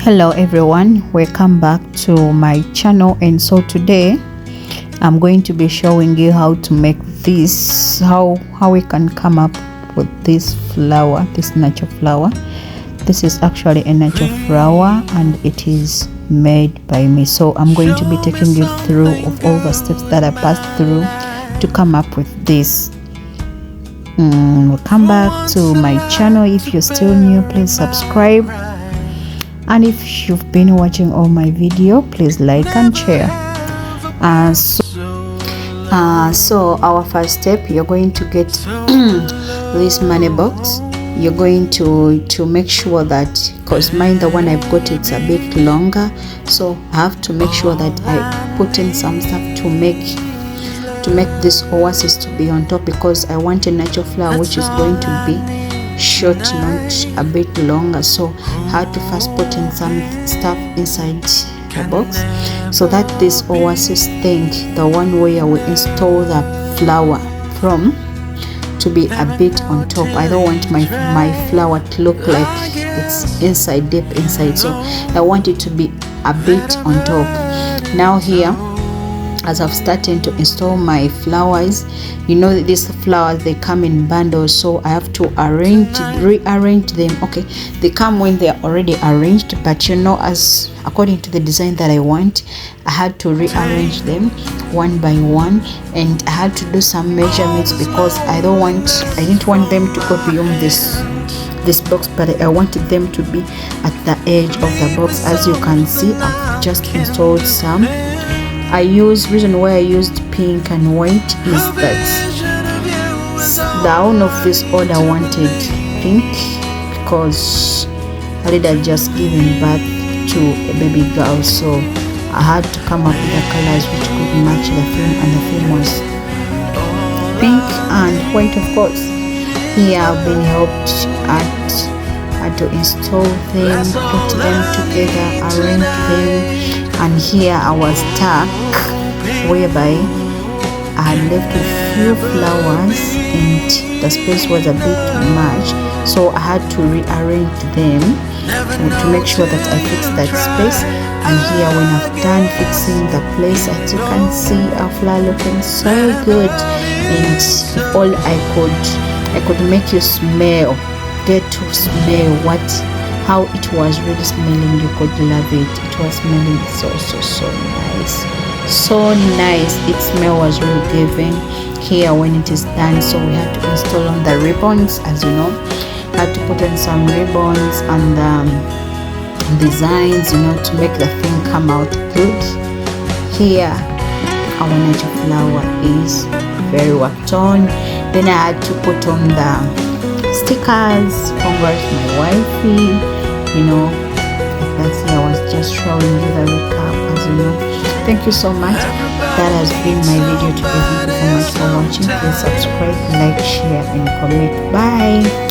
Hello everyone, welcome back to my channel. And so today I'm going to be showing you how to make this, how we can come up with this flower, this natural flower. This is actually a natural flower and it is made by me. So I'm going to be taking you through of all the steps that I passed through to come up with this. Welcome back to my channel. If you're still new, please subscribe. And if you've been watching all my video, please like and share. So our first step, you're going to get this money box. You're going to make sure that, because mine, the one I've got, it's a bit longer, so I have to make sure that I put in some stuff to make this oasis to be on top, because I want a natural flower which is going to be short, not a bit longer. So I had to first put in some stuff inside the box so that this oasis thing, the one where we install the flower from, to be a bit on top. I don't want my flower to look like it's inside, deep inside, so I want it to be a bit on top. Now here, as I've started to install my flowers, you know these flowers, they come in bundles, so I have to rearrange them. Okay, they come when they are already arranged, but you know, as according to the design that I want, I had to rearrange them one by one, and I had to do some measurements because I didn't want them to go beyond this box, but I wanted them to be at the edge of the box. As you can see, I've just installed some. Reason why I used pink and white is that the owner of this order wanted pink because Alida had just given birth to a baby girl, so I had to come up with the colors which could match the film, and the film was pink and white, of course. Here I've been helped to install them, put them together, arrange them. And here I was stuck whereby I had left a few flowers and the space was a bit much, so I had to rearrange them to make sure that I fixed that space. And here, when I've done fixing the place, as you can see, our flower looking so good. And if all I could make you get to smell how it was really smelling, you could love it. It was smelling so nice. Its smell was really giving. Here, when it is done, so we had to install on the ribbons. As you know, I had to put in some ribbons and designs, to make the thing come out good. Here our natural flower is very worked on. Then I had to put on the stickers. Congrats my wifey. You can see I was just showing you the recap. As you know, thank you so much. That has been my video today. Thank you so much for watching. Please subscribe, like, share and comment. Bye.